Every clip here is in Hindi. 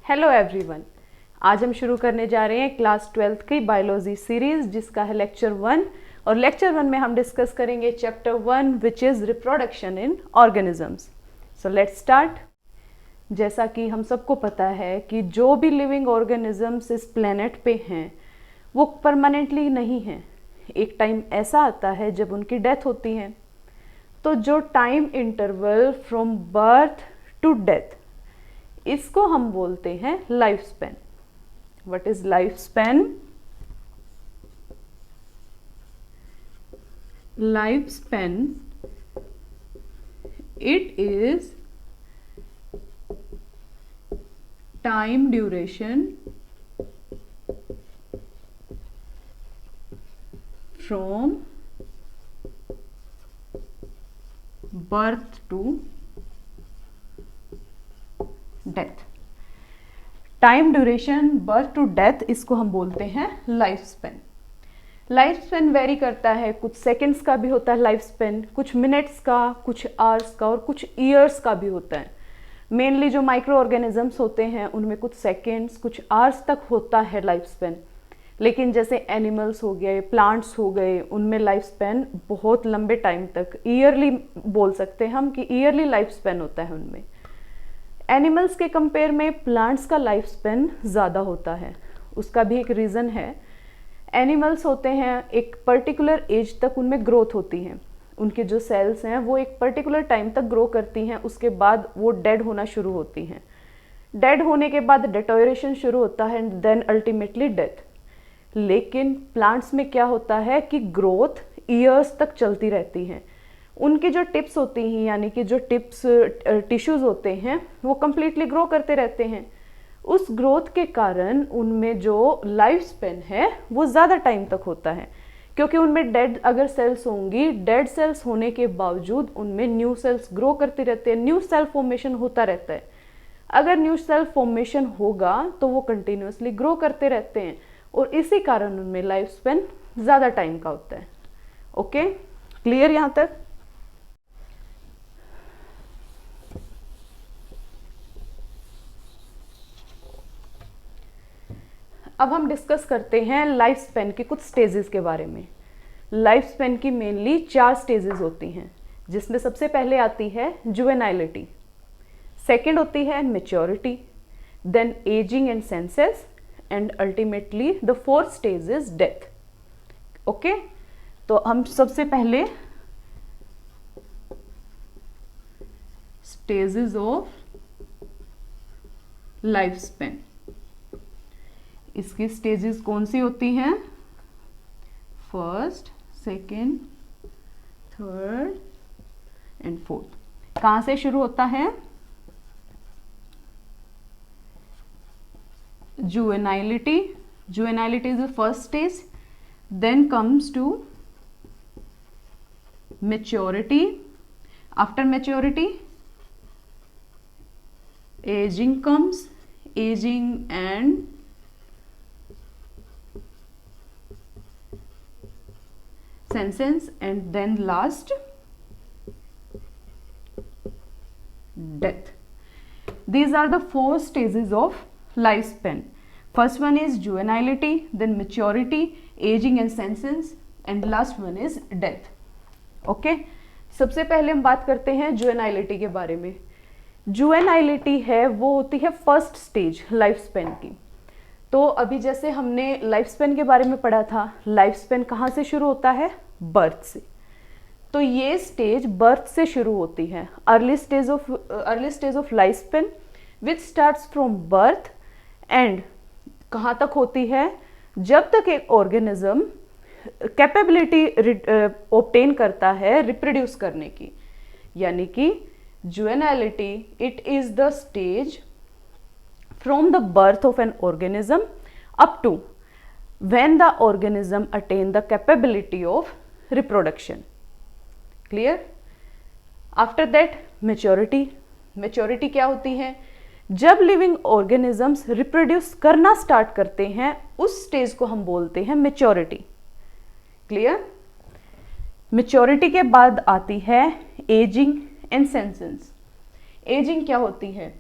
Hello everyone. आज हम शुरू करने जा रहे हैं क्लास 12th की बायोलॉजी सीरीज जिसका है लेक्चर 1। और लेक्चर 1 में हम डिस्कस करेंगे chapter 1 which is reproduction in organisms. So let's start. जैसा कि हम सबको पता है कि जो भी लिविंग ऑर्गेनिजम्स इस प्लेनेट पे हैं वो परमानेंटली नहीं हैं। एक टाइम ऐसा आता है जब उनकी डेथ होती है। तो जो time interval from birth to death, इसको हम बोलते हैं life span. What is life span? Life span, it is time duration from birth to death. Time duration birth to death, इसको हम बोलते हैं life span. Life span vary करता है, कुछ सेकंड्स का भी होता है लाइफ स्पेन, कुछ मिनट्स का, कुछ आवर्स का और कुछ ईयर्स का भी होता है। मेनली जो माइक्रो ऑर्गेनिजम्स होते हैं उनमें कुछ सेकंड्स कुछ आवर्स तक होता है लाइफ स्पेन। लेकिन जैसे एनिमल्स हो गए, प्लांट्स हो गए, उनमें लाइफ स्पेन बहुत लंबे टाइम तक, ईयरली बोल सकते हैं हम कि ईयरली लाइफ स्पेन होता है उनमें। एनिमल्स के कंपेयर में प्लांट्स का लाइफ स्पेन ज़्यादा होता है। उसका भी एक रीज़न है। एनिमल्स होते हैं एक पर्टिकुलर एज तक उनमें ग्रोथ होती है, उनके जो सेल्स हैं वो एक पर्टिकुलर टाइम तक ग्रो करती हैं, उसके बाद वो डेड होना शुरू होती हैं। डेड होने के बाद डिटोरेशन शुरू होता है एंड देन अल्टीमेटली डेथ। लेकिन प्लांट्स में क्या होता है कि ग्रोथ ईयर्स तक चलती रहती है। उनकी जो टिप्स होती हैं, यानी कि जो टिप्स टिश्यूज होते हैं, वो कम्प्लीटली ग्रो करते रहते हैं। उस ग्रोथ के कारण उनमें जो लाइफ स्पेन है वो ज़्यादा टाइम तक होता है, क्योंकि उनमें डेड अगर सेल्स होंगी, डेड सेल्स होने के बावजूद उनमें न्यू सेल्स ग्रो करते रहते हैं, न्यू सेल फॉर्मेशन होता रहता है। अगर न्यू सेल फॉर्मेशन होगा तो वो कंटिन्यूसली ग्रो करते रहते हैं और इसी कारण उनमें लाइफ स्पेन ज़्यादा टाइम का होता है। ओके, क्लियर यहाँ तक? अब हम डिस्कस करते हैं लाइफ स्पेन के कुछ स्टेजेस के बारे में। लाइफ स्पेन की मेनली 4 स्टेजेस होती हैं, जिसमें सबसे पहले आती है जुवेनाइलिटी, सेकंड होती है maturity, then ageing and senescence and ultimately the fourth stage is death. Okay, तो हम सबसे पहले स्टेजेस ऑफ लाइफ स्पेन, इसकी स्टेजेस कौन सी होती हैं? First, second, third and fourth. कहाँ से शुरू होता है? Juvenility, juvenility is the first stage, then comes to maturity, after maturity ageing comes, ageing and senescence and then last death. These are the 4 stages of lifespan. First one is juvenility, then maturity, aging and senescence and last one is death. Okay, सबसे पहले हम बात करते हैं जुवेनाइलिटी के बारे में। जुवेनाइलिटी है वो होती है फर्स्ट स्टेज लाइफ स्पेन की। तो अभी जैसे हमने लाइफ स्पेन के बारे में पढ़ा था, लाइफ स्पेन कहाँ से शुरू होता है? बर्थ से। तो ये स्टेज बर्थ से शुरू होती है। Early stage of life Spain which starts from birth and कहाँ तक होती है? जब तक एक ऑर्गेनिज्म कैपेबिलिटी ऑब्टेन करता है रिप्रोड्यूस करने की। यानी कि juvenility, it is the stage from the birth of an organism up to when the organism attain the capability of reproduction. Clear? After that maturity. Maturity क्या होती है? जब लिविंग ऑर्गेनिजम्स रिप्रोड्यूस करना स्टार्ट करते हैं उस स्टेज को हम बोलते हैं मैच्योरिटी। क्लियर? मैच्योरिटी के बाद आती है एजिंग एंड सेंसेंस। एजिंग क्या होती है?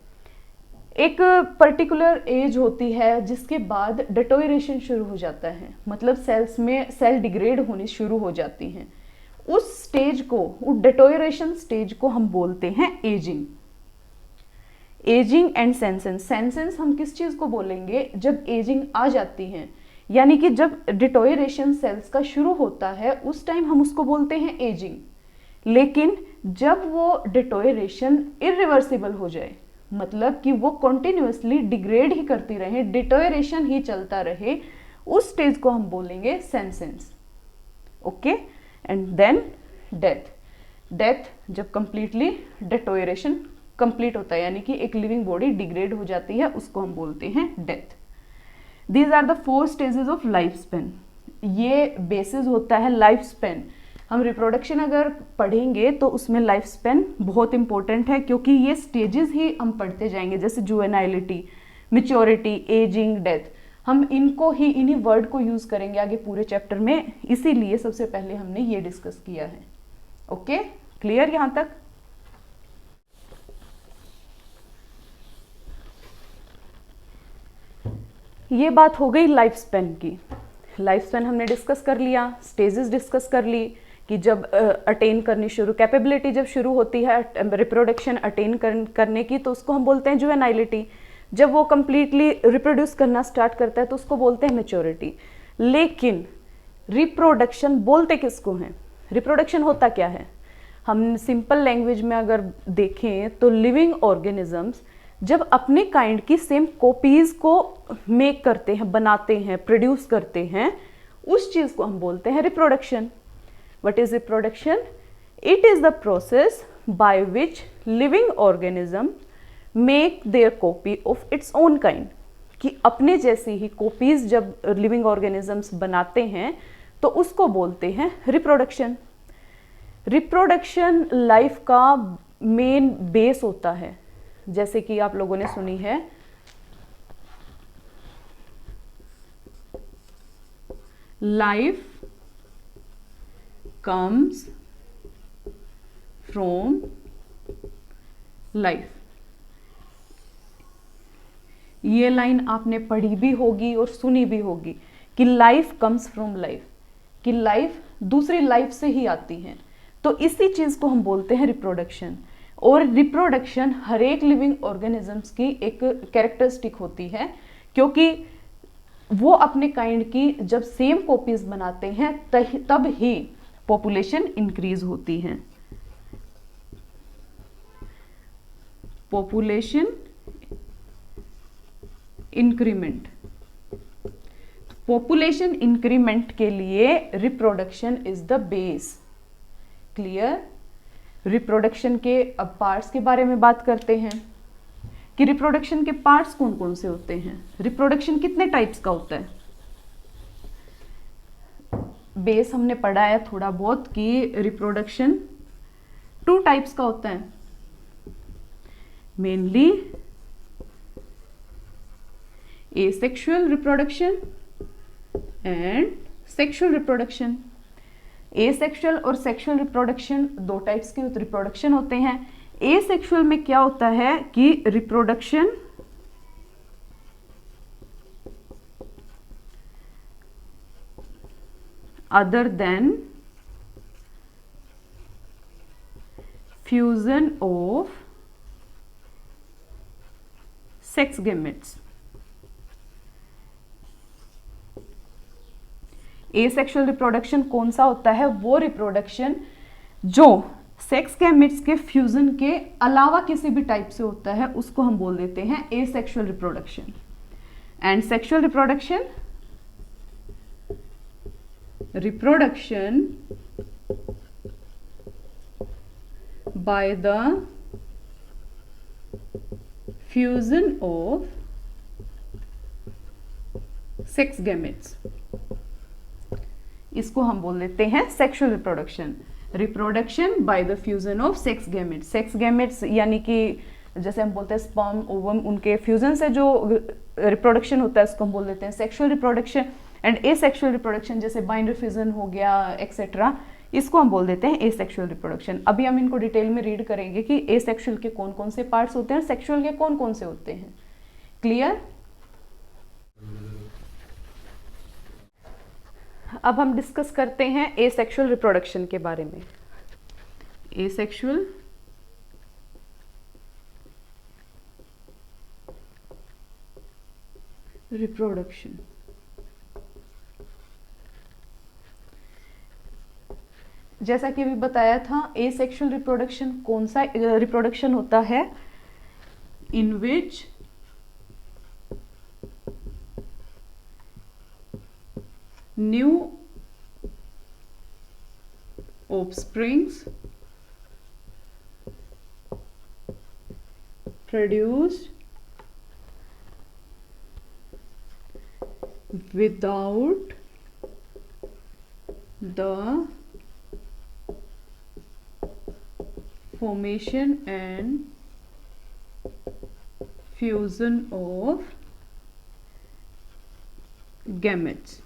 एक पर्टिकुलर एज होती है जिसके बाद डिटोरेशन शुरू हो जाता है, मतलब सेल्स में सेल डिग्रेड होनी शुरू हो जाती हैं। उस स्टेज को, उस डिटोरेशन स्टेज को हम बोलते हैं ageing. Ageing and senescence, senescence हम किस चीज को बोलेंगे, जब एजिंग आ जाती है, यानी कि जब डिटोरेशन सेल्स का शुरू होता है उस टाइम हम उसको बोलते हैं एजिंग। लेकिन जब वो डिटोरेशन इरिवर्सिबल हो जाए, मतलब कि वो कंटिन्यूअसली डिग्रेड ही करती रहे, डिटोरेशन ही चलता रहे, उस स्टेज को हम बोलेंगे senescence. Okay, and then death. Death जब कंप्लीटली डिटोरेशन कंप्लीट होता है, यानी कि एक लिविंग बॉडी डिग्रेड हो जाती है, उसको हम बोलते हैं death. These are the 4 stages of life span. ये बेसिस होता है लाइफ स्पेन। हम रिप्रोडक्शन अगर पढ़ेंगे तो उसमें लाइफ स्पेन बहुत इंपॉर्टेंट है, क्योंकि ये स्टेजेस ही हम पढ़ते जाएंगे, जैसे जुवेनाइलिटी, मैच्योरिटी, एजिंग, डेथ। हम इनको ही, इन्हीं वर्ड को यूज करेंगे आगे पूरे चैप्टर में, इसीलिए सबसे पहले हमने ये डिस्कस किया है। ओके, क्लियर यहां तक? ये बात हो गई लाइफ स्पेन की। लाइफ स्पेन हमने डिस्कस कर लिया, स्टेजेस डिस्कस कर ली कि जब अटेन करनी शुरू, कैपेबिलिटी जब शुरू होती है रिप्रोडक्शन अटेन करने की, तो उसको हम बोलते हैं जुवेनाइलिटी। जब वो कंप्लीटली रिप्रोड्यूस करना स्टार्ट करता है तो उसको बोलते हैं मैच्योरिटी। लेकिन रिप्रोडक्शन बोलते किसको हैं? रिप्रोडक्शन होता क्या है? हम सिंपल लैंग्वेज में अगर देखें तो लिविंग ऑर्गेनिजम्स जब अपने काइंड की सेम कॉपीज को मेक करते हैं, बनाते हैं, प्रोड्यूस करते हैं, उस चीज को हम बोलते हैं reproduction. What is reproduction? It is the process by which living organism make their copy of its own kind. कि अपने जैसी ही कॉपीज जब लिविंग ऑर्गेनिजम्स बनाते हैं तो उसको बोलते हैं रिप्रोडक्शन। रिप्रोडक्शन लाइफ का मेन बेस होता है, जैसे कि आप लोगों ने सुनी है लाइफ कम्स फ्रॉम लाइफ। ये लाइन आपने पढ़ी भी होगी और सुनी भी होगी कि लाइफ कम्स फ्रॉम लाइफ, कि लाइफ दूसरी लाइफ से ही आती है। तो इसी चीज को हम बोलते हैं रिप्रोडक्शन। और रिप्रोडक्शन हर एक लिविंग ऑर्गेनिजम्स की एक कैरेक्टरिस्टिक होती है, क्योंकि वो अपने काइंड की जब सेम कॉपीज बनाते हैं तब ही पॉपुलेशन इंक्रीज होती है। Population increment. पॉपुलेशन इंक्रीमेंट के लिए reproduction is the base. Clear? Reproduction के अब पार्ट्स के बारे में बात करते हैं कि रिप्रोडक्शन के पार्ट्स कौन कौन से होते हैं। रिप्रोडक्शन कितने टाइप्स का होता है? बेस हमने पढ़ा है थोड़ा बहुत कि रिप्रोडक्शन 2 टाइप्स का होता है, mainly asexual reproduction and sexual reproduction. Asexual और सेक्सुअल रिप्रोडक्शन 2 टाइप्स के रिप्रोडक्शन होते हैं। एसेक्सुअल में क्या होता है कि reproduction other than fusion of sex gametes. Asexual reproduction कौन सा होता है? वो रिप्रोडक्शन जो सेक्स गैमेट्स के फ्यूजन के अलावा किसी भी टाइप से होता है, उसको हम बोल देते हैं asexual reproduction. And sexual reproduction, reproduction by the fusion of sex gametes, इसको हम बोल देते हैं sexual reproduction. Reproduction by the fusion of sex gametes. Sex gametes यानी कि जैसे हम बोलते हैं स्पर्म ओवम, उनके फ्यूजन से जो रिप्रोडक्शन होता है उसको हम बोल देते हैं sexual reproduction. And asexual reproduction जैसे बाइनरी फ्यूजन हो गया एक्सेट्रा, इसको हम बोल देते हैं एसेक्सुअल रिप्रोडक्शन। अभी हम इनको डिटेल में रीड करेंगे कि एसेक्सुअल के कौन कौन से पार्ट्स होते हैं और सेक्सुअल के कौन कौन से होते हैं। क्लियर? अब हम डिस्कस करते हैं एसेक्सुअल रिप्रोडक्शन के बारे में। एसेक्सुअल रिप्रोडक्शन, जैसा कि अभी बताया था, एसेक्सुअल रिप्रोडक्शन कौन सा रिप्रोडक्शन होता है? In which new offsprings produced without the formation and fusion of gametes।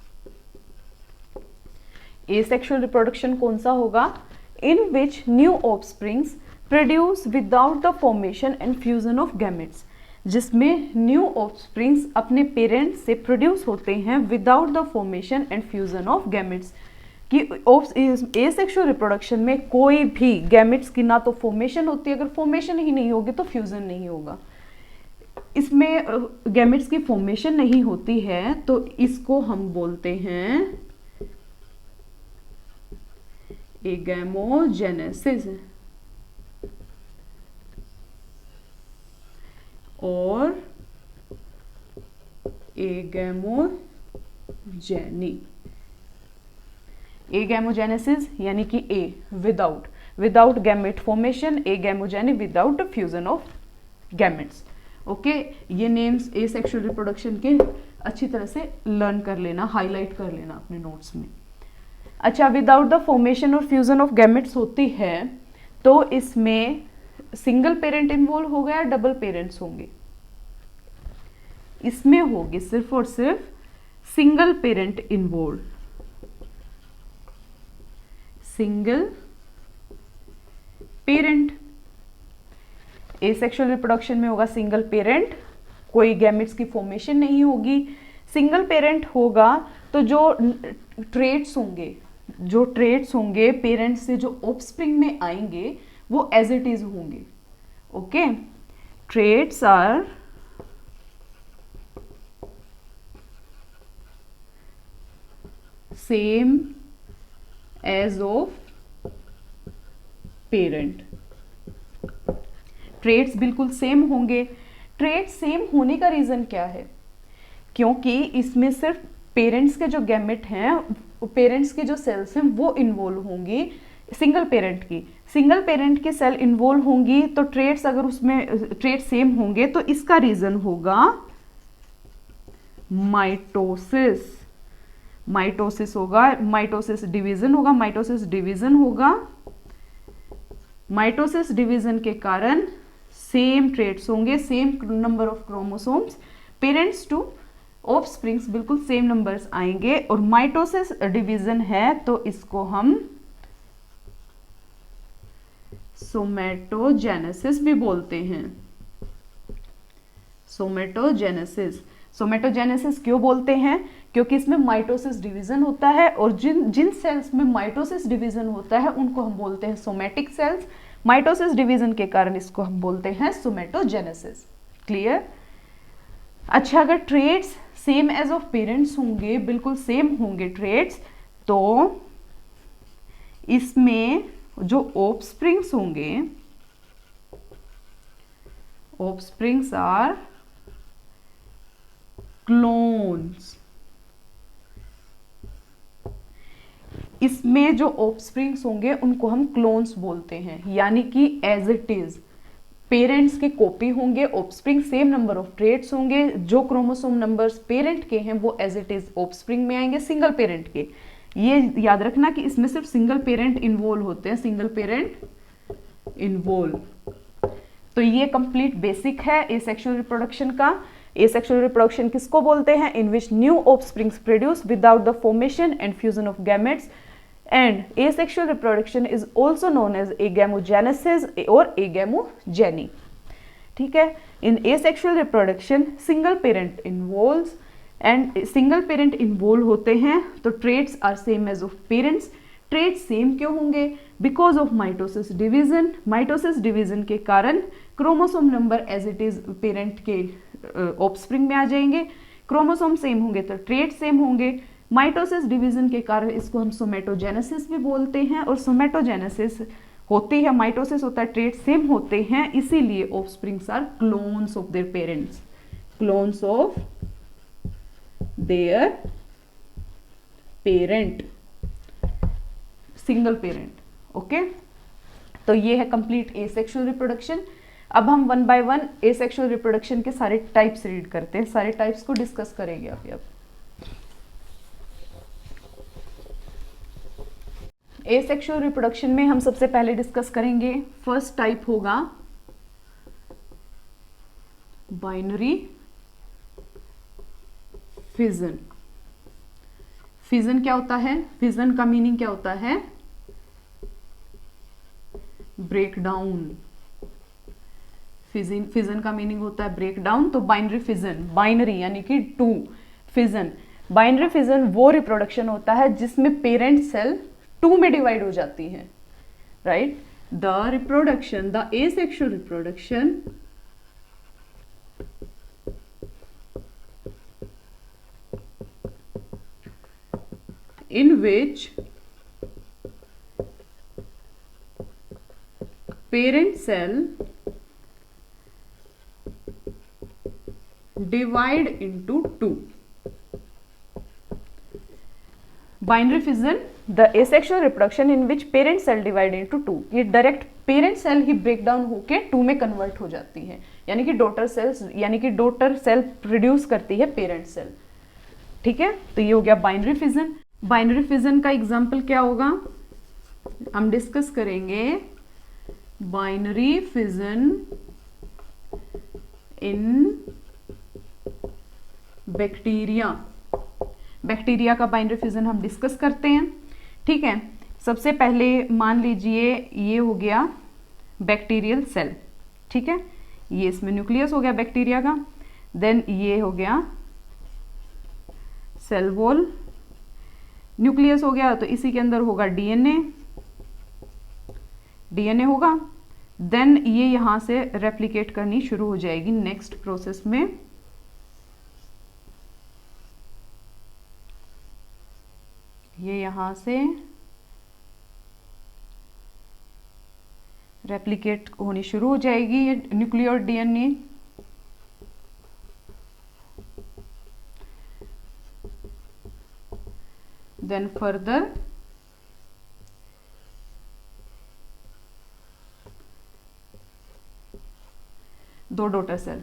Asexual reproduction कौन सा होगा? In which new offsprings produce without the formation and fusion of gametes, जिसमें न्यू ऑफस्प्रिंग्स अपने पेरेंट्स से प्रोड्यूस होते हैं without the formation and fusion of gametes. कि एसेक्सुअल रिप्रोडक्शन में कोई भी गैमेट्स की ना तो फॉर्मेशन होती है, अगर फॉर्मेशन ही नहीं होगी तो फ्यूजन नहीं होगा। इसमें गैमेट्स की फॉर्मेशन नहीं होती है तो इसको हम बोलते हैं एगैमोजेनेसिस और एगैमोजेनी। एगैमोजेनेसिस यानी कि a without gamete formation, agamogeny without fusion of gametes. Okay, ये नेम्स एसेक्सुअल रिप्रोडक्शन के अच्छी तरह से लर्न कर लेना, हाईलाइट कर लेना अपने नोट्स में। अच्छा, विदाउट द फॉर्मेशन और फ्यूजन ऑफ गैमेट्स होती है तो इसमें सिंगल पेरेंट इन्वॉल्व होगा या डबल पेरेंट्स होंगे? इसमें होगी सिर्फ और सिर्फ single parent involve. Single parent asexual reproduction में होगा सिंगल पेरेंट, कोई गैमेट्स की फॉर्मेशन नहीं होगी। सिंगल पेरेंट होगा तो जो ट्रेट्स होंगे पेरेंट्स से जो ऑफस्प्रिंग में आएंगे वो एज इट इज होंगे। Okay, traits are same as of parent. Traits बिल्कुल सेम होंगे। ट्रेट्स सेम होने का रीजन क्या है? क्योंकि इसमें सिर्फ पेरेंट्स के जो गैमेट हैं, पेरेंट्स की जो सेल्स हैं वो इन्वॉल्व होंगी। सिंगल पेरेंट की सेल इन्वॉल्व होंगी तो ट्रेट्स, अगर उसमें ट्रेट सेम होंगे तो इसका रीजन होगा माइटोसिस होगा, माइटोसिस डिवीजन होगा। माइटोसिस डिवीजन के कारण सेम ट्रेट्स होंगे, same number of chromosomes, parents to offsprings बिल्कुल सेम नंबर्स आएंगे। और माइटोसिस डिवीजन है तो इसको हम सोमेटोजेनेसिस भी बोलते हैं। सोमेटोजेनेसिस क्यों बोलते हैं? क्योंकि इसमें माइटोसिस डिवीजन होता है और जिन सेल्स में माइटोसिस डिवीजन होता है उनको हम बोलते हैं सोमेटिक सेल्स। माइटोसिस डिवीजन के कारण इसको हम बोलते हैं सोमेटोजेनेसिस। क्लियर? अच्छा, अगर traits same as of parents होंगे, बिल्कुल सेम होंगे ट्रेट्स, तो इसमें जो ऑफस्प्रिंग्स होंगे, ऑफस्प्रिंग्स आर क्लोन्स। इसमें जो ऑफस्प्रिंग्स होंगे उनको हम क्लोन्स बोलते हैं, यानी कि एज इट इज पेरेंट्स के कॉपी होंगे, offspring same number of traits होंगे, जो क्रोमोसोम नंबर्स पेरेंट के हैं वो एज इट इज ऑफस्प्रिंग में आएंगे सिंगल पेरेंट के। ये याद रखना कि इसमें सिर्फ सिंगल पेरेंट इन्वॉल्व होते हैं, सिंगल पेरेंट इन्वॉल्व। तो ये कंप्लीट बेसिक है एसेक्सुअल रिप्रोडक्शन का। एसेक्सुअल रिप्रोडक्शन किसको बोलते हैं? In which new offsprings produce without the formation and fusion of gametes, and asexual reproduction is also known as agamogenesis or agamogeny। ठीक है। In asexual reproduction single parent involves and single parent involve होते हैं तो traits are same as of parents. Traits same क्यों होंगे? Because of mitosis division. Mitosis division के कारण chromosome number as it is parent के ऑफस्प्रिंग में आ जाएंगे। क्रोमोसोम सेम होंगे तो ट्रेट सेम होंगे। माइटोसिस डिवीजन के कारण इसको हम सोमेटोजेनेसिस भी बोलते हैं, और सोमेटोजेनेसिस होती है, माइटोसिस होता है, ट्रेट सेम होते हैं, इसीलिए offsprings are clones of their parents, clones of their parent, single parent. Okay, तो ये है कंप्लीट एसेक्सुअल रिप्रोडक्शन। अब हम one by one asexual reproduction के सारे टाइप्स रीड करते हैं, सारे टाइप्स को डिस्कस करेंगे अभी। अब एसेक्सुअल रिप्रोडक्शन में हम सबसे पहले डिस्कस करेंगे, फर्स्ट टाइप होगा बाइनरी फिजन। फिजन क्या होता है? फिजन का मीनिंग क्या होता है? ब्रेकडाउन। फिजन का मीनिंग होता है ब्रेकडाउन। तो बाइनरी फिजन, बाइनरी यानी कि टू, फिजन, बाइनरी फिजन वो रिप्रोडक्शन होता है जिसमें पेरेंट सेल टू में डिवाइड हो जाती है, right. The reproduction, the asexual reproduction in which parent cell divide into two. Binary fission, the asexual reproduction in which parent cell divide into two. ये डायरेक्ट पेरेंट सेल ही ब्रेक डाउन होके टू में कन्वर्ट हो जाती है, यानी कि डॉटर सेल्स, यानी कि डॉटर सेल प्रोड्यूस करती है पेरेंट सेल, ठीक है। तो ये हो गया बाइनरी फिजन। बाइनरी फिजन का एग्जाम्पल क्या होगा? हम डिस्कस करेंगे बाइनरी फिजन इन बैक्टीरिया। बैक्टीरिया का बाइनरी फिजन हम डिस्कस करते हैं, ठीक है। सबसे पहले मान लीजिए ये हो गया बैक्टीरियल सेल, ठीक है, ये इसमें न्यूक्लियस हो गया बैक्टीरिया का। देन ये हो गया सेल वॉल, न्यूक्लियस हो गया, तो इसी के अंदर होगा डीएनए, डीएनए होगा। देन ये यहां से रेप्लिकेट करनी शुरू हो जाएगी नेक्स्ट प्रोसेस में। ये यहां से रेप्लिकेट होनी शुरू हो जाएगी ये न्यूक्लियर डीएनए। देन फर्दर दो डॉटर सेल,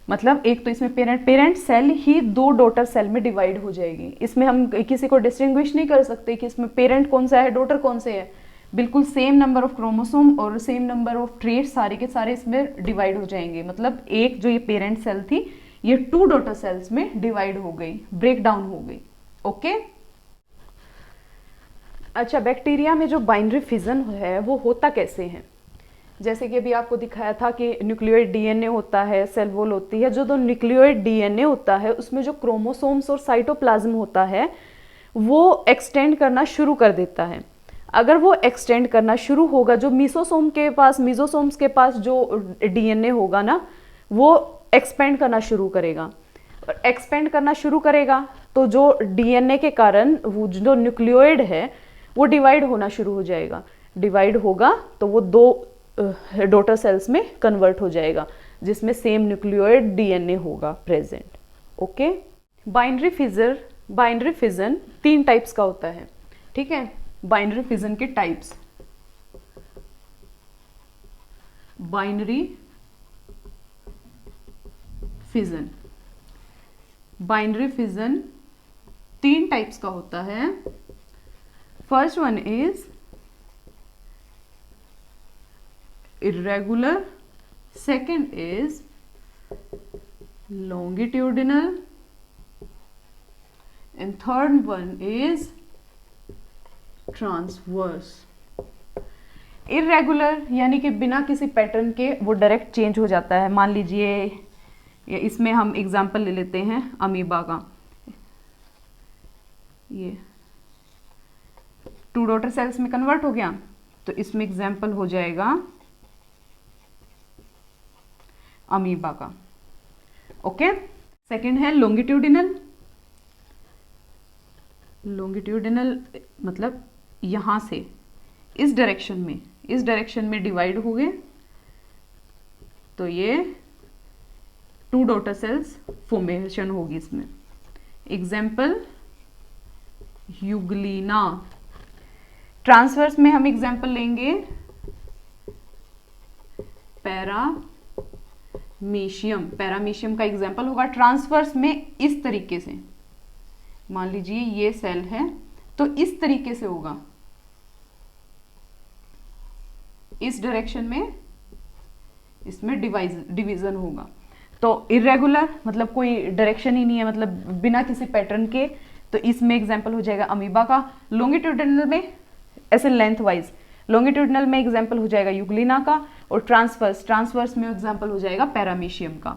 मतलब एक तो इसमें पेरेंट सेल ही दो डॉटर सेल में डिवाइड हो जाएगी। इसमें हम किसी को डिस्टिंग्विश नहीं कर सकते कि इसमें पेरेंट कौन सा है, डॉटर कौन से है। बिल्कुल सेम नंबर ऑफ क्रोमोसोम और सेम नंबर ऑफ ट्रेट सारे के सारे इसमें डिवाइड हो जाएंगे। मतलब एक जो ये पेरेंट सेल थी ये टू डॉटर सेल्स में डिवाइड हो गई, ब्रेक डाउन हो गई। ओके, अच्छा, बैक्टीरिया में जो बाइनरी फिजन है वो होता कैसे है? जैसे कि अभी आपको दिखाया था कि न्यूक्लियोइड डीएनए होता है, सेल वॉल होती है। जो दो न्यूक्लियोइड डीएनए होता है उसमें जो क्रोमोसोम्स और साइटोप्लाज्म होता है वो एक्सटेंड करना शुरू कर देता है। अगर वो एक्सटेंड करना शुरू होगा, जो मीसोसोम्स के पास जो डीएनए होगा ना वो एक्सपेंड करना शुरू करेगा। और एक्सपेंड करना शुरू करेगा तो जो डीएनए के कारण वो जो न्यूक्लियोइड है वो डिवाइड होना शुरू हो जाएगा। डिवाइड होगा तो वो दो डॉटर सेल्स में कन्वर्ट हो जाएगा जिसमें सेम न्यूक्लियोइड डीएनए होगा present. Okay, binary fission 3 types का होता है, ठीक है। बाइनरी फिजन के types, binary fission, binary fission 3 types का होता है। First one is irregular, second is longitudinal, and third one is transverse. Irregular यानी कि बिना किसी पैटर्न के वो डायरेक्ट चेंज हो जाता है। मान लीजिए इसमें हम एग्जांपल ले लेते हैं अमीबा का। ये 2 डॉटर सेल्स में कन्वर्ट हो गया, तो इसमें एग्जांपल हो जाएगा अमीबा का। ओके, सेकंड है लॉन्गिट्यूडिनल। लॉन्गिट्यूडिनल मतलब यहां से इस डायरेक्शन में डिवाइड हो गए, तो ये 2 डॉटर सेल्स फॉर्मेशन होगी इसमें। Example Euglena. ट्रांसवर्स में हम एग्जाम्पल लेंगे पैरामीशियम। पैरामीशियम का एग्जाम्पल होगा ट्रांसवर्स में इस तरीके से। मान लीजिए ये सेल है तो इस तरीके से होगा, इस डायरेक्शन में इसमें डिवीजन होगा। तो इरेगुलर मतलब कोई डायरेक्शन ही नहीं है, मतलब बिना किसी पैटर्न के, तो इसमें एग्जाम्पल हो जाएगा अमीबा का। लॉन्गिट्यूडिनल में ऐसे लेंथ वाइज, लॉन्गिट्यूडिनल में एग्जाम्पल हो जाएगा यूग्लिना का, और ट्रांसवर्स में एग्जाम्पल हो जाएगा पैरामीशियम का।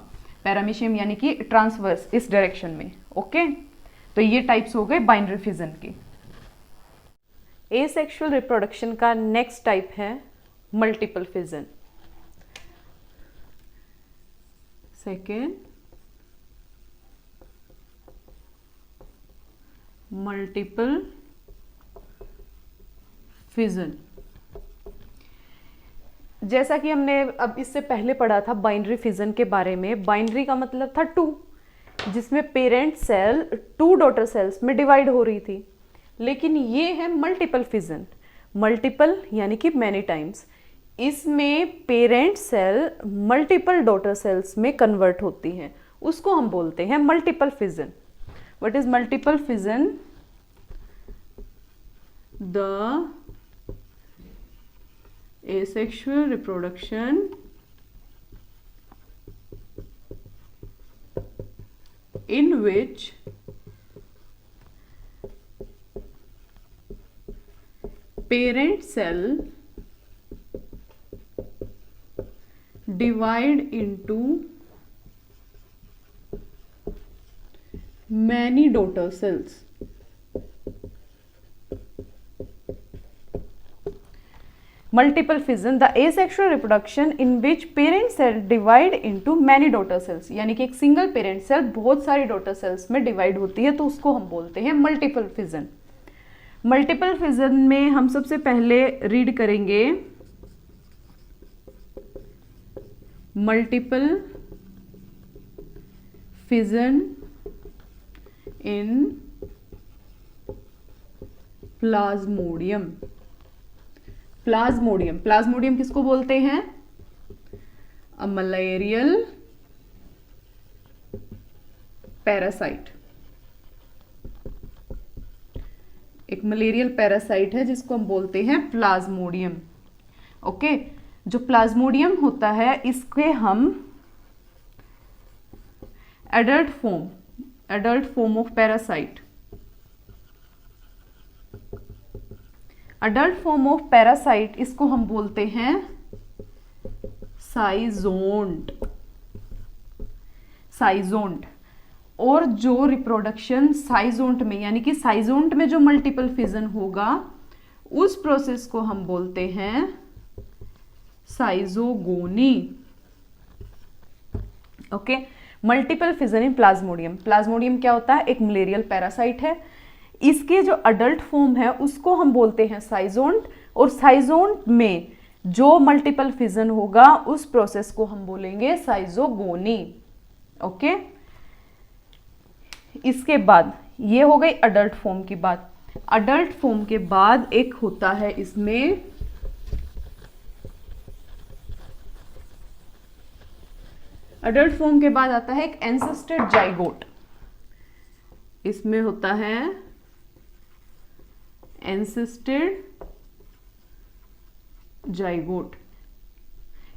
पैरामीशियम यानी कि ट्रांसवर्स इस डायरेक्शन में। ओके, तो ये टाइप्स हो गए बाइनरी फिजन के। एसेक्सुअल रिप्रोडक्शन का नेक्स्ट टाइप है multiple fission. Second, multiple fission. जैसा कि हमने अब इससे पहले पढ़ा था बाइनरी फिजन के बारे में। बाइनरी का मतलब था 2, जिसमें पेरेंट सेल 2 डॉटर सेल्स में डिवाइड हो रही थी। लेकिन ये है मल्टीपल फिजन। मल्टीपल यानी कि मैनी टाइम्स। इसमें parent cell multiple daughter cells में कन्वर्ट होती हैं, उसको हम बोलते हैं multiple fission. What is multiple fission? The asexual reproduction in which parent cell divide into many daughter cells. Multiple fission, the asexual reproduction in which parent cell divide into many daughter cells, यानी कि एक सिंगल पेरेंट सेल बहुत सारी डॉटर सेल्स में डिवाइड होती है, तो उसको हम बोलते हैं मल्टीपल फिजन। मल्टीपल फिजन में हम सबसे पहले रीड करेंगे मल्टीपल फिजन इन प्लाज्मोडियम। प्लाज्मोडियम, प्लाज्मोडियम किसको बोलते हैं? अ मलेरियल पैरासाइट। एक मलेरियल पैरासाइट है जिसको हम बोलते हैं प्लाज्मोडियम। ओके, जो प्लाज्मोडियम होता है इसके हम adult form of parasite, adult form of parasite, इसको हम बोलते हैं साइजोन्ट। साइजोन्ट। और जो रिप्रोडक्शन साइजोन्ट में यानी कि साइजोन्ट में जो मल्टीपल फिजन होगा उस प्रोसेस को हम बोलते हैं साइजोगोनी। ओके, मल्टीपल फिजन इन प्लाज्मोडियम। प्लाज्मोडियम क्या होता है? एक मलेरियल पैरासाइट है। इसके जो अडल्ट फॉर्म है उसको हम बोलते हैं साइजोन्ट, और साइजोन्ट में जो मल्टीपल फिजन होगा उस प्रोसेस को हम बोलेंगे साइजोगोनी। ओके, इसके बाद ये हो गई अडल्ट फॉर्म की बात। अडल्ट फॉर्म के बाद एक होता है इसमें अडल्ट फॉर्म के बाद आता है एक एंसेस्टर जाइगोट। इसमें होता है एंसेस्टेड जाइगोट।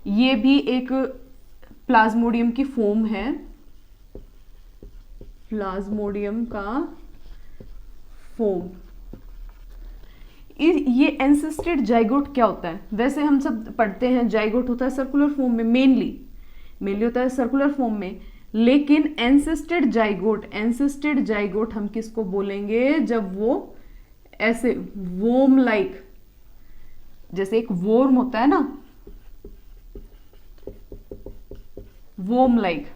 ये भी एक प्लाज्मोडियम की फॉर्म है, प्लाज्मोडियम का फॉर्म। ये एंसिस्टेड जाइगोट क्या होता है? वैसे हम सब पढ़ते हैं जाइगोट होता है सर्कुलर फॉर्म में, मेनली होता है सर्कुलर फॉर्म में, लेकिन एंसिस्टेड जाइगोट हम किसको बोलेंगे? जब वो ऐसे वोम लाइक, जैसे एक वोर्म होता है ना, वोम लाइक,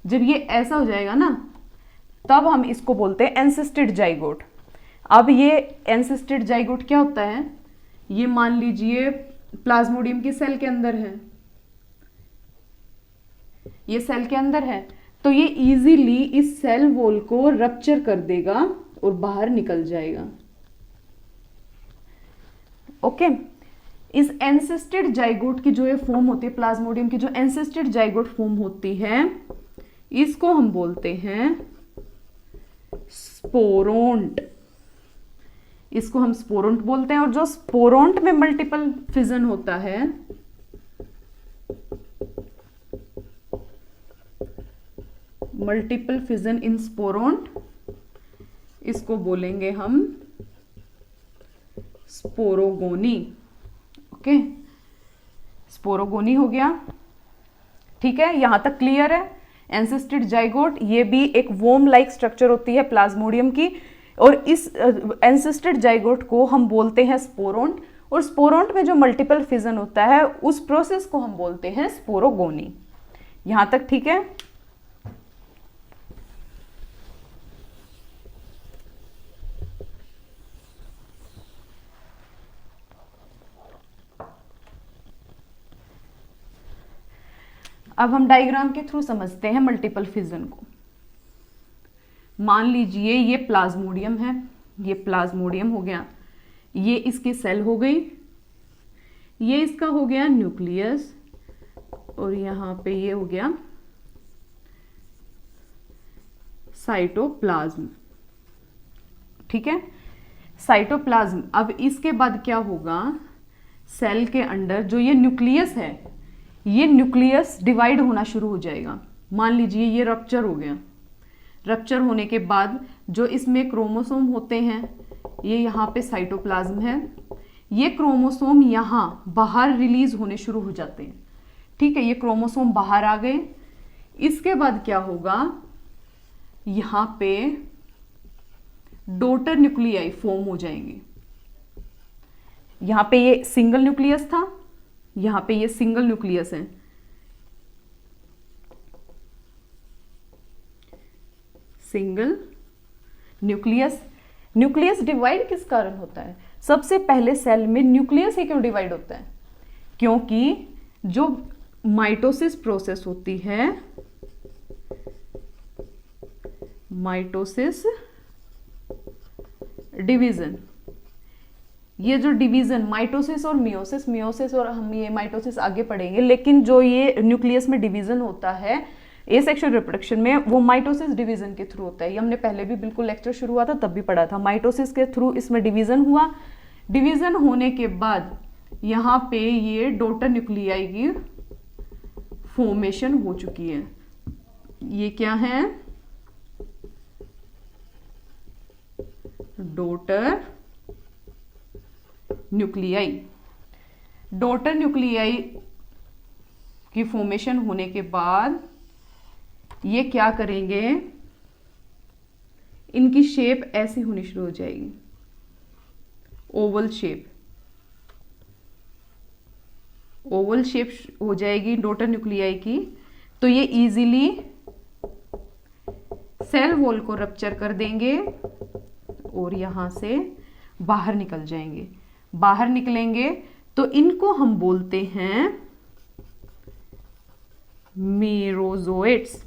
जब ये ऐसा हो जाएगा ना, तब हम इसको बोलते हैं एंसिस्टेड जाइगोट। अब ये एंसिस्टेड जाइगोट क्या होता है? ये मान लीजिए प्लाज्मोडियम की सेल के अंदर है, ये सेल के अंदर है, तो ये इजीली इस सेल वॉल को रप्चर कर देगा और बाहर निकल जाएगा। ओके, इस एंसिस्टेड जाइगोट की जो ये फॉर्म होती है, प्लाज्मोडियम की जो एंसिस्टेड जाइगोट फॉर्म होती है, इसको हम बोलते हैं स्पोरोंट। इसको हम स्पोरोंट बोलते हैं। और जो स्पोरोंट में मल्टीपल फिजन होता है, मल्टीपल फिजन इन स्पोरोंट, इसको बोलेंगे हम स्पोरोगोनी। ओके, स्पोरोगोनी हो गया। ठीक है, यहां तक क्लियर है? एंसिस्टेड जाइगोट, ये भी एक वोम लाइक स्ट्रक्चर होती है प्लाज्मोडियम की, और इस एंसिस्टेड जाइगोट को हम बोलते हैं स्पोरोंट, और स्पोरोंट में जो मल्टीपल फिजन होता है उस प्रोसेस को हम बोलते हैं स्पोरोगोनी। यहां तक ठीक है? अब हम डायग्राम के थ्रू समझते हैं मल्टीपल फिजन को। मान लीजिए ये प्लाज्मोडियम है, ये प्लाज्मोडियम हो गया, ये इसकी सेल हो गई, ये इसका हो गया न्यूक्लियस, और यहां पे ये हो गया साइटोप्लाज्म। ठीक है, साइटोप्लाज्म। अब इसके बाद क्या होगा? सेल के अंदर जो ये न्यूक्लियस है, ये न्यूक्लियस डिवाइड होना शुरू हो जाएगा। मान लीजिए ये रप्चर हो गया, रप्चर होने के बाद जो इसमें क्रोमोसोम होते हैं, ये यहाँ पे साइटोप्लाज्म है, ये क्रोमोसोम यहाँ बाहर रिलीज होने शुरू हो जाते हैं। ठीक है, ये क्रोमोसोम बाहर आ गए। इसके बाद क्या होगा? यहाँ पे डॉटर न्यूक्लियाई फॉर्म हो जाएंगे। यहाँ पे ये सिंगल न्यूक्लियस था, यहां पे ये सिंगल न्यूक्लियस है, सिंगल न्यूक्लियस। न्यूक्लियस डिवाइड किस कारण होता है? सबसे पहले सेल में न्यूक्लियस ही क्यों डिवाइड होता है? क्योंकि जो माइटोसिस प्रोसेस होती है, माइटोसिस डिवीजन, ये जो डिवीजन माइटोसिस और मियोसिस, मियोसिस और हम ये माइटोसिस आगे पढ़ेंगे, लेकिन जो ये न्यूक्लियस में डिवीजन होता है एसेक्सुअल रिप्रोडक्शन में, वो माइटोसिस डिवीजन के थ्रू होता है। ये हमने पहले भी बिल्कुल लेक्चर शुरू हुआ था तब भी पढ़ा था। माइटोसिस के थ्रू इसमें डिवीजन हुआ। डिवीजन होने के बाद यहाँ पे ये डॉटर न्यूक्लियाई की फॉर्मेशन हो चुकी है। ये क्या है? Daughter nuclei. डॉटर न्यूक्लियाई की फॉर्मेशन होने के बाद ये क्या करेंगे? इनकी शेप ऐसी होनी शुरू हो जाएगी, ओवल शेप। ओवल शेप हो जाएगी डॉटर न्यूक्लियाई की, तो ये इजीली सेल वॉल को रप्चर कर देंगे और यहां से बाहर निकल जाएंगे। बाहर निकलेंगे तो इनको हम बोलते हैं मीरोजोइट्स।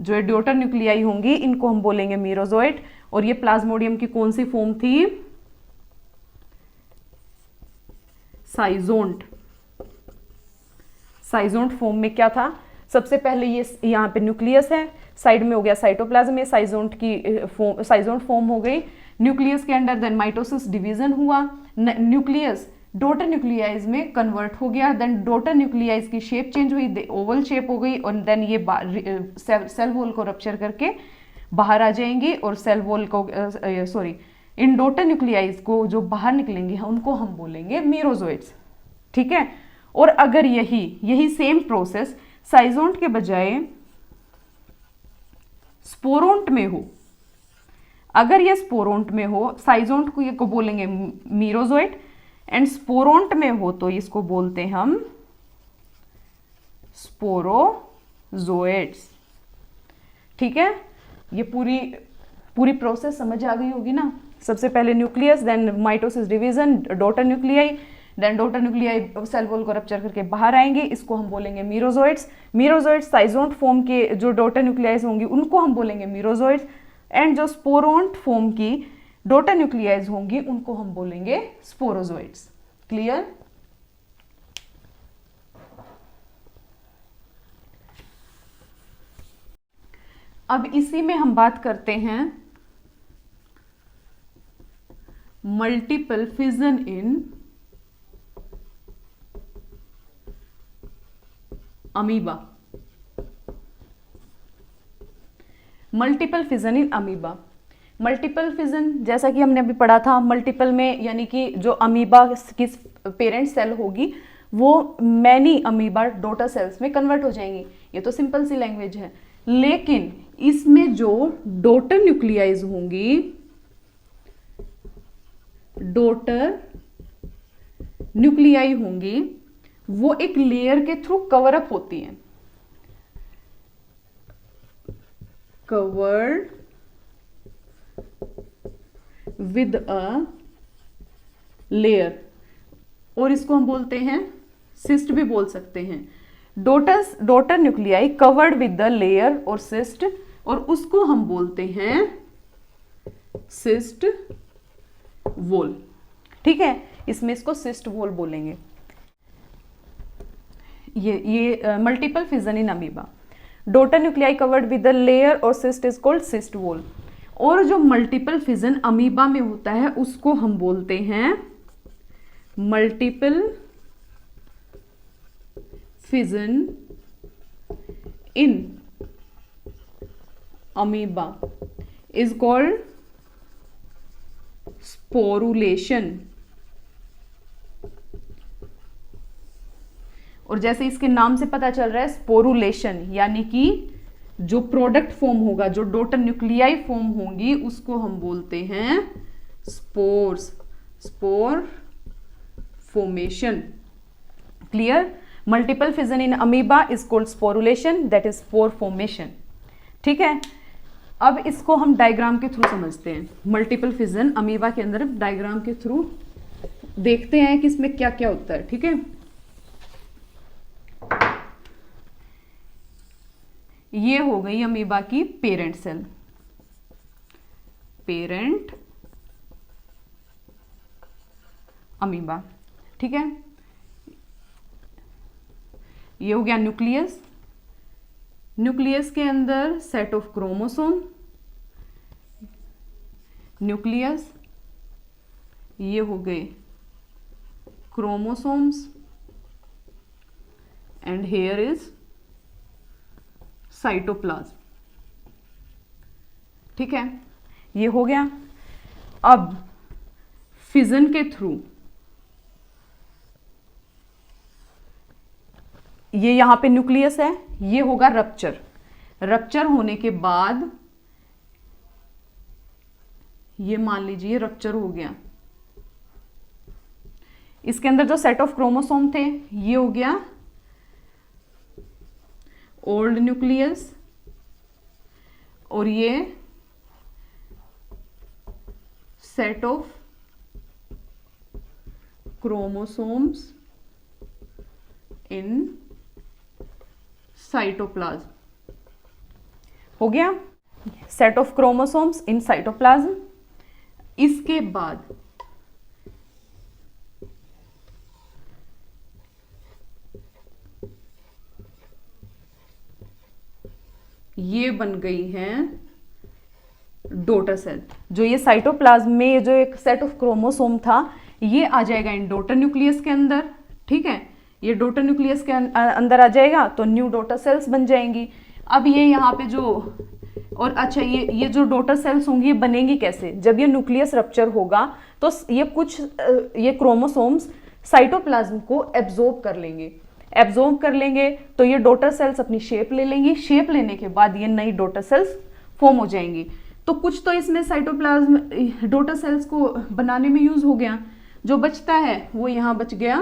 जो डॉटर न्यूक्लियाई होंगी इनको हम बोलेंगे मीरोजोइट। और ये प्लाज्मोडियम की कौन सी फॉर्म थी? साइजोंट। साइजोंट फॉर्म में क्या था? सबसे पहले ये यहाँ पे न्यूक्लियस है, साइड में हो गया साइटोप्लाज्म, ये साइजोंट फॉर्म हो गई न्यूक्लियस के अंदर। देन माइटोसिस डिवीजन हुआ, न्यूक्लियस डॉटर न्यूक्लियाइज में कन्वर्ट हो गया। देन डॉटर न्यूक्लियाइज की शेप चेंज हुई, ओवल शेप हो गई, और देन ये सेल वॉल को रप्चर करके बाहर आ जाएंगी और सेल वॉल को इन डॉटर न्यूक्लियाइज को जो बाहर निकलेंगे उनको हम बोलेंगे मीरोजोइट्स, ठीक है। और अगर यही सेम प्रोसेस साइजोंट के बजाय स्पोरोंट में हो, अगर ये स्पोरोंट में हो, साइजोंट को बोलेंगे मीरोजोइट, एंड स्पोरोंट में हो तो इसको बोलते हैं हम स्पोरोजोइट्स, ठीक है। ये पूरी प्रोसेस समझ आ गई होगी ना। सबसे पहले nucleus, then mitosis division, daughter nuclei, then daughter nuclei cell wall को रप्चर करके बाहर आएंगे, इसको हम बोलेंगे मीरोजोइट्स। मीरोजोइट्स साइजोंट फॉर्म के जो डॉटर न्यूक्लियाइज होंगी उनको हम बोलेंगे मीरोजोइट्स, एंड जो स्पोरोंट फॉर्म की डॉटर न्यूक्लियाइज होंगी उनको हम बोलेंगे स्पोरोजोइट्स। क्लियर? अब इसी में हम बात करते हैं multiple fission in amoeba. Multiple fission in amoeba. Multiple fission जैसा कि हमने अभी पढ़ा था, मल्टीपल में यानी कि जो अमीबा की पेरेंट सेल होगी वो मैनी अमीबा डॉटर सेल्स में कन्वर्ट हो जाएंगी। ये तो सिंपल सी लैंग्वेज है, लेकिन इसमें जो डॉटर न्यूक्लियाइज होंगी, डॉटर न्यूक्लियाई होंगी, वो एक लेयर के थ्रू कवर अप होती हैं, कवर्ड विद अ लेयर, और इसको हम बोलते हैं सिस्ट भी बोल सकते हैं। Daughter nuclei covered with the layer और सिस्ट, और उसको हम बोलते हैं सिस्ट वॉल, ठीक है। इसमें इसको सिस्ट वॉल बोलेंगे। ये multiple fission in amoeba, daughter nuclei covered with the layer और cyst is called cyst wall. और जो मल्टीपल फिजन अमीबा में होता है उसको हम बोलते हैं multiple fission in amoeba is called sporulation. और जैसे इसके नाम से पता चल रहा है स्पोरुलेशन, यानी कि जो प्रोडक्ट फॉर्म होगा, जो डॉटर न्यूक्लियाई फॉर्म होंगी उसको हम बोलते हैं spores, spore formation. Clear? Multiple fission in amoeba is called sporulation, that is spore formation, ठीक है। अब इसको हम डायग्राम के थ्रू समझते हैं। मल्टीपल फिजन अमीबा के अंदर डायग्राम के थ्रू देखते हैं कि इसमें क्या क्या होता है, ठीक है। ये हो गई अमीबा की पेरेंट सेल, पेरेंट अमीबा, ठीक है। ये हो गया न्यूक्लियस। न्यूक्लियस के अंदर सेट ऑफ क्रोमोसोम, न्यूक्लियस, ये हो गए chromosomes, and here is cytoplasm, ठीक है। ये हो गया। अब फिजन के थ्रू ये यहां पे न्यूक्लियस है, ये होगा रप्चर। रप्चर होने के बाद ये मान लीजिए रप्चर हो गया, इसके अंदर जो सेट ऑफ क्रोमोसोम थे ये हो गया ओल्ड न्यूक्लियस, और ये set of chromosomes in cytoplasm हो गया, set of chromosomes in cytoplasm. इसके बाद ये बन गई है डॉटर सेल। जो ये साइटोप्लाज्म में जो एक सेट ऑफ क्रोमोसोम था ये आ जाएगा इन डॉटर न्यूक्लियस के अंदर, ठीक है। ये डॉटर न्यूक्लियस के अंदर आ जाएगा तो न्यू डॉटर सेल्स बन जाएंगी। अब ये यहाँ पे जो और अच्छा, ये जो डॉटर सेल्स होंगी ये बनेंगी कैसे? जब ये न्यूक्लियस रप्चर होगा तो ये क्रोमोसोम्स साइटोप्लाज्म को एब्जॉर्ब कर लेंगे। एब्जॉर्ब कर लेंगे तो ये डॉटर सेल्स अपनी शेप ले लेंगी। शेप लेने के बाद ये नई डॉटर सेल्स फॉर्म हो जाएंगी। तो कुछ तो इसमें साइटोप्लाज्म डॉटर सेल्स को बनाने में यूज हो गया। जो बचता है वो यहां बच गया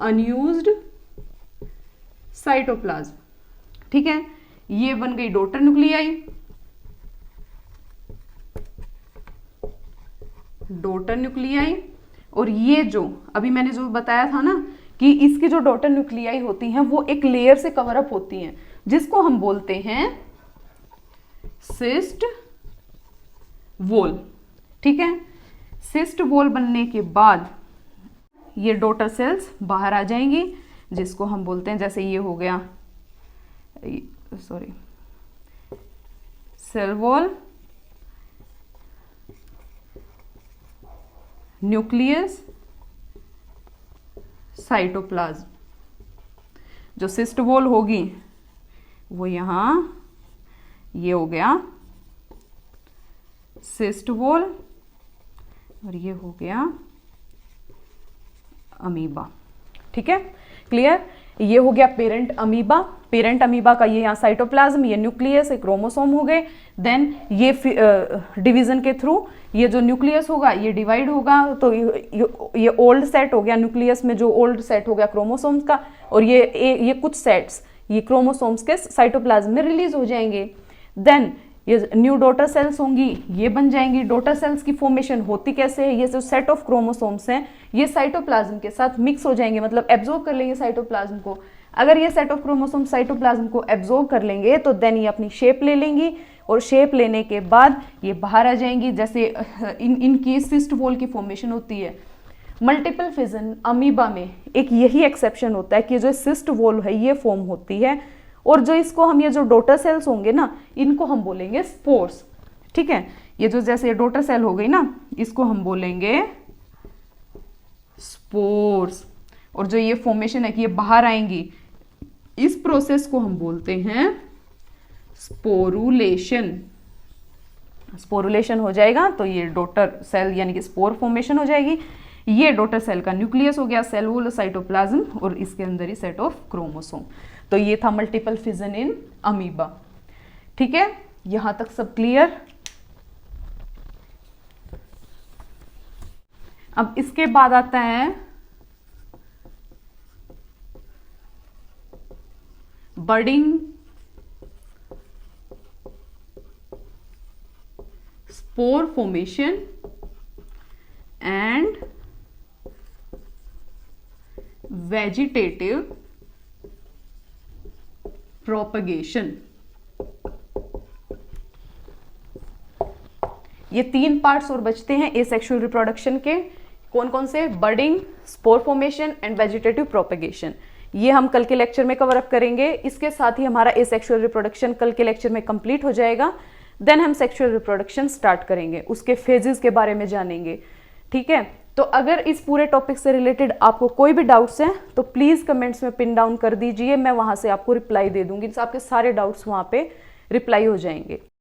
अनयूज्ड साइटोप्लाज्म। ठीक है, ये बन गई डॉटर न्यूक्लियाई। Daughter nuclei. और ये जो अभी मैंने जो बताया था ना कि इसकी जो डॉटर न्यूक्लियाई होती हैं वो एक लेयर से कवर अप होती हैं, जिसको हम बोलते हैं सिस्ट वॉल। ठीक है, सिस्ट वॉल बनने के बाद ये डॉटर सेल्स बाहर आ जाएंगी, जिसको हम बोलते हैं, जैसे ये हो गया सेल वॉल, न्यूक्लियस, साइटोप्लाज्म। जो सिस्ट वॉल होगी वो यहां, ये हो गया सिस्ट वॉल, और ये हो गया अमीबा। ठीक है, क्लियर? ये हो गया पेरेंट अमीबा। पेरेंट अमीबा का ये यहाँ साइटोप्लाज्म, ये न्यूक्लियस, एक क्रोमोसोम हो गए। देन ये डिवीजन के थ्रू ये जो न्यूक्लियस होगा ये डिवाइड होगा, तो ये ओल्ड सेट हो गया न्यूक्लियस में, जो ओल्ड सेट हो गया क्रोमोसोम्स का, और ये कुछ सेट्स ये क्रोमोसोम्स के साइटोप्लाज्म में रिलीज हो जाएंगे। देन ये न्यू डॉटर सेल्स होंगी, ये बन जाएंगी। डॉटर सेल्स की फॉर्मेशन होती कैसे है? ये जो सेट ऑफ क्रोमोसोम्स हैं ये साइटोप्लाज्म के साथ मिक्स हो जाएंगे, मतलब एब्जॉर्ब कर लेंगे साइटोप्लाज्म को। अगर ये सेट ऑफ क्रोमोसोम साइटोप्लाज्म को एब्जॉर्ब कर लेंगे तो देन ये अपनी शेप ले लेंगी, और शेप लेने के बाद ये बाहर आ जाएंगी। जैसे इनकी सिस्ट वॉल की फॉर्मेशन होती है। मल्टीपल फिजन अमीबा में एक यही एक्सेप्शन होता है कि जो सिस्ट वॉल है ये फॉर्म होती है, और जो इसको हम, ये जो डॉटर सेल्स होंगे ना, इनको हम बोलेंगे स्पोर्स। ठीक है, ये जो जैसे ये डॉटर सेल हो गई ना, इसको हम बोलेंगे स्पोर्स। और जो ये फॉर्मेशन है कि ये बाहर आएंगी, इस प्रोसेस को हम बोलते हैं स्पोरुलेशन। स्पोरुलेशन हो जाएगा तो ये डॉटर सेल यानी कि स्पोर फॉर्मेशन हो जाएगी। ये डॉटर सेल का न्यूक्लियस हो गया, सेल वॉल, साइटोप्लाज्म, और इसके अंदर ही सेट ऑफ क्रोमोसोम। तो ये था मल्टीपल फिजन इन अमीबा। ठीक है, यहां तक सब क्लियर? अब इसके बाद आता है budding, spore formation and vegetative propagation. ये 3 पार्ट्स और बचते हैं एसेक्सुअल रिप्रोडक्शन के। कौन कौन से? Budding, spore formation and vegetative propagation. ये हम कल के लेक्चर में कवर अप करेंगे। इसके साथ ही हमारा एसेक्सुअल रिप्रोडक्शन कल के लेक्चर में कंप्लीट हो जाएगा। देन हम सेक्सुअल रिप्रोडक्शन स्टार्ट करेंगे, उसके फेजेस के बारे में जानेंगे। ठीक है, तो अगर इस पूरे टॉपिक से रिलेटेड आपको कोई भी डाउट्स हैं तो प्लीज कमेंट्स में पिन डाउन कर दीजिए, मैं वहां से आपको रिप्लाई दे दूंगी। आपके सारे डाउट्स वहां पे रिप्लाई हो जाएंगे।